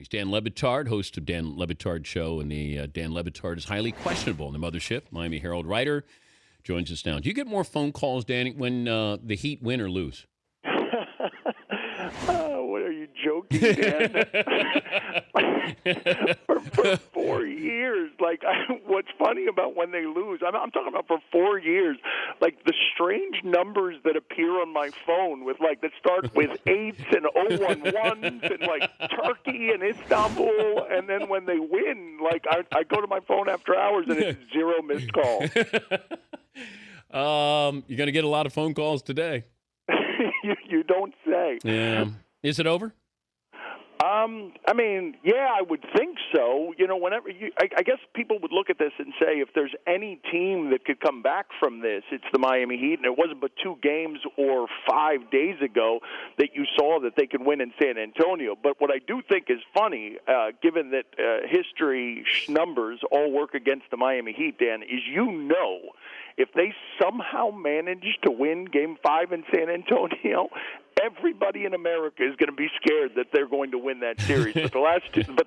He's Dan Lebitard, host of Dan Lebitard Show, and the Dan Lebitard is highly questionable in the mothership. Miami Herald writer joins us now. Do you get more phone calls, Danny, when the Heat win or lose? What are you joking, Dan? for 4 years, what's funny about when they lose? I'm talking about for 4 years, like the strange numbers that appear on my phone that start with 8s and 011s and like Turkey and Istanbul, and then when they win, I go to my phone after hours and it's 0 missed calls. You're going to get a lot of phone calls today. You don't say. Yeah. Is it over? I would think so. Whenever I guess people would look at this and say if there's any team that could come back from this, it's the Miami Heat. And it wasn't but 2 games or 5 days ago that you saw that they could win in San Antonio. But what I do think is funny, given that history numbers all work against the Miami Heat, Dan, is if they somehow manage to win Game 5 in San Antonio, everybody in America is going to be scared that they're going to win that series. But the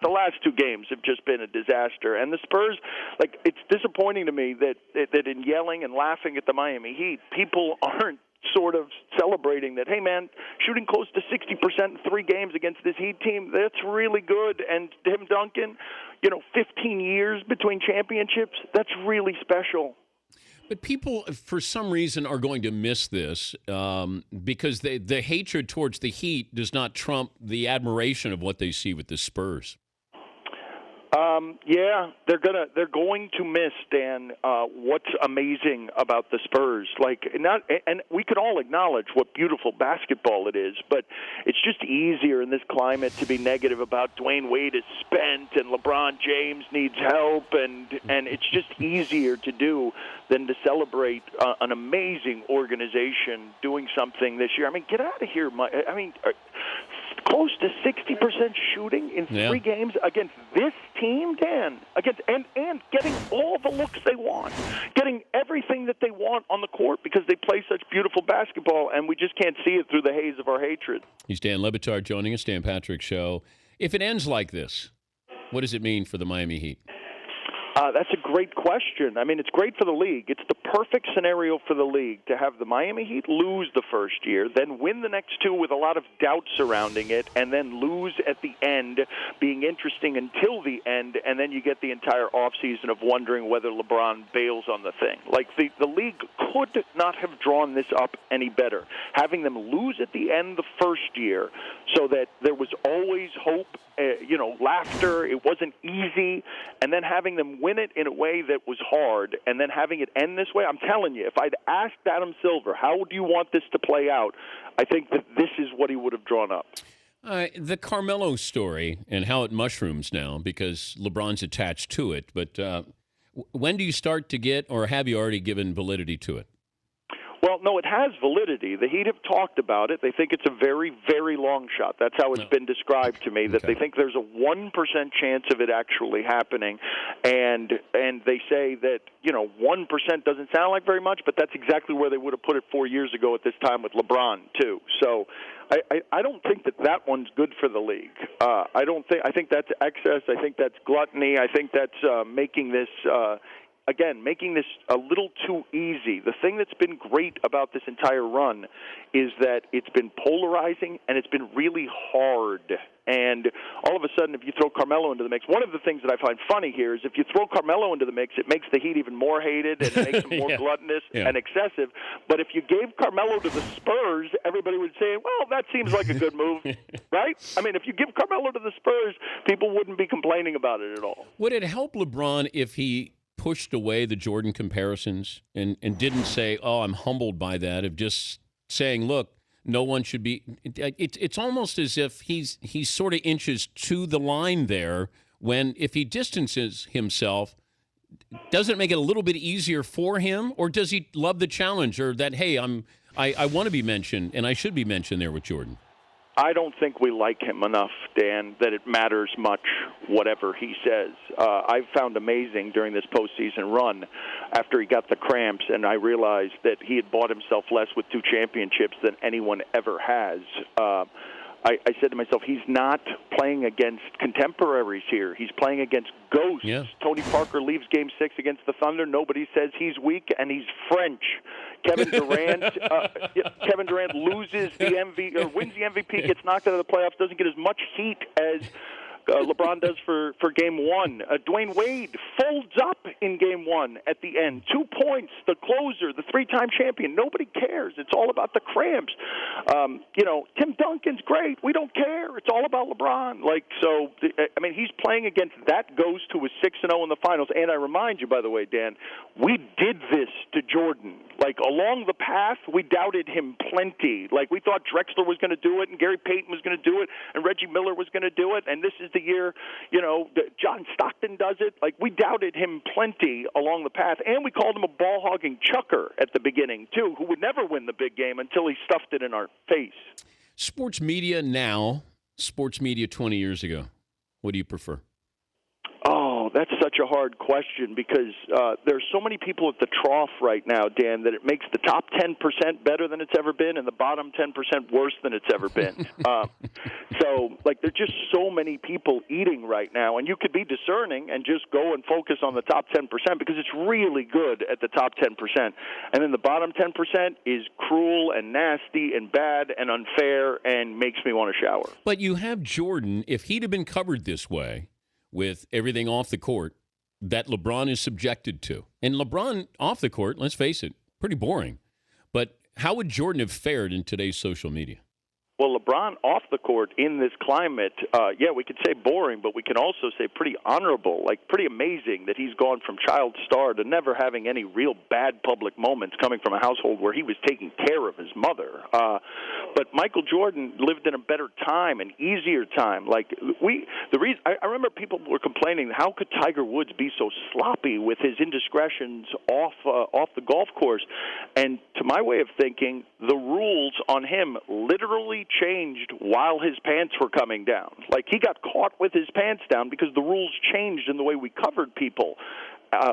last two games have just been a disaster. And the Spurs, it's disappointing to me that in yelling and laughing at the Miami Heat, people aren't sort of celebrating that, hey, man, shooting close to 60% in 3 games against this Heat team, that's really good. And Tim Duncan, 15 years between championships, that's really special. But people, for some reason, are going to miss this because the hatred towards the Heat does not trump the admiration of what they see with the Spurs. They're going to miss, Dan, what's amazing about the Spurs. And we can all acknowledge what beautiful basketball it is, but it's just easier in this climate to be negative about Dwayne Wade is spent and LeBron James needs help, and it's just easier to do than to celebrate an amazing organization doing something this year. I mean, get out of here, close to 60% shooting in 3 games against this team, Dan. And getting all the looks they want, getting everything that they want on the court because they play such beautiful basketball, and we just can't see it through the haze of our hatred. He's Dan Lebitard joining us, Dan Patrick Show. If it ends like this, what does it mean for the Miami Heat? That's a great question. I mean, it's great for the league. It's the perfect scenario for the league to have the Miami Heat lose the first year, then win the next 2 with a lot of doubt surrounding it, and then lose at the end, being interesting until the end, and then you get the entire offseason of wondering whether LeBron bails on the thing. The league could not have drawn this up any better. Having them lose at the end the first year so that there was always hope, laughter, it wasn't easy, and then having them win it in a way that was hard, and then having it end this way. I'm telling you, if I'd asked Adam Silver, how do you want this to play out, I think that this is what he would have drawn up. The Carmelo story and how it mushrooms now because LeBron's attached to it, but when do you start to get, or have you already given validity to it? Well, no, it has validity. The Heat have talked about it. They think it's a very, very long shot. That's how it's been described to me, that they think there's a 1% chance of it actually happening. And they say that, 1% doesn't sound like very much, but that's exactly where they would have put it 4 years ago at this time with LeBron, too. So I don't think that one's good for the league. I think that's excess. I think that's gluttony. I think that's making this a little too easy. The thing that's been great about this entire run is that it's been polarizing and it's been really hard. And all of a sudden, if you throw Carmelo into the mix, one of the things that I find funny here is if you throw Carmelo into the mix, it makes the Heat even more hated and it makes them more gluttonous and excessive. But if you gave Carmelo to the Spurs, everybody would say, well, that seems like a good move, right? I mean, if you give Carmelo to the Spurs, people wouldn't be complaining about it at all. Would it help LeBron if he pushed away the Jordan comparisons and didn't say, oh, I'm humbled by that, of just saying, look, no one should be. It's almost as if he's sort of inches to the line there when if he distances himself, doesn't it make it a little bit easier for him? Or does he love the challenge or that, hey, I want to be mentioned and I should be mentioned there with Jordan? I don't think we like him enough, Dan, that it matters much whatever he says. I've found amazing during this postseason run after he got the cramps, and I realized that he had bought himself less with 2 championships than anyone ever has. I said to myself, he's not playing against contemporaries here. He's playing against ghosts. Yeah. Tony Parker leaves Game 6 against the Thunder. Nobody says he's weak, and he's French. Kevin Durant loses the or wins the MVP, gets knocked out of the playoffs, doesn't get as much heat as LeBron does for Game 1. Dwayne Wade folds up in Game 1 at the end. 2 points, the closer, the three-time champion. Nobody cares. It's all about the cramps. Tim Duncan's great. We don't care. It's all about LeBron. He's playing against that ghost who was 6-0 in the finals. And I remind you, by the way, Dan, we did this to Jordan. Along the path, we doubted him plenty. We thought Drexler was going to do it, and Gary Payton was going to do it, and Reggie Miller was going to do it, and this is the year, John Stockton does it. We doubted him plenty along the path, and we called him a ball-hogging chucker at the beginning, too, who would never win the big game until he stuffed it in our face. Sports media now, sports media 20 years ago. What do you prefer? Oh, that's such a hard question because there's so many people at the trough right now, Dan, that it makes the top 10% better than it's ever been and the bottom 10% worse than it's ever been. There's just so many people eating right now, and you could be discerning and just go and focus on the top 10% because it's really good at the top 10%. And then the bottom 10% is cruel and nasty and bad and unfair and makes me want to shower. But you have Jordan, if he'd have been covered this way, with everything off the court that LeBron is subjected to. And LeBron off the court, let's face it, pretty boring. But how would Jordan have fared in today's social media? Well, LeBron off the court in this climate, we could say boring, but we can also say pretty honorable, pretty amazing that he's gone from child star to never having any real bad public moments coming from a household where he was taking care of his mother. But Michael Jordan lived in a better time, an easier time. I remember people were complaining, how could Tiger Woods be so sloppy with his indiscretions off the golf course? And to my way of thinking, the rules on him literally changed while his pants were coming down. He got caught with his pants down because the rules changed in the way we covered people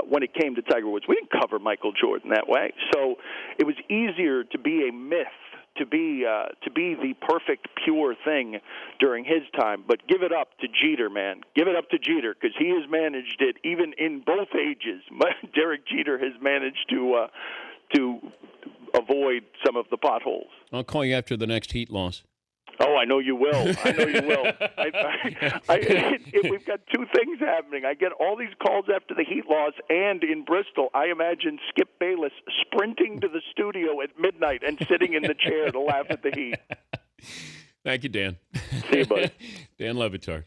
when it came to Tiger Woods. We didn't cover Michael Jordan that way. So it was easier to be a myth, to be the perfect, pure thing during his time. But give it up to Jeter, man. Give it up to Jeter because he has managed it even in both ages. Derek Jeter has managed to avoid some of the potholes. I'll call you after the next Heat loss. Oh, I know you will. We've got two things happening. I get all these calls after the Heat loss, and in Bristol, I imagine Skip Bayless sprinting to the studio at midnight and sitting in the chair to laugh at the Heat. Thank you, Dan. See you, buddy. Dan Le Batard.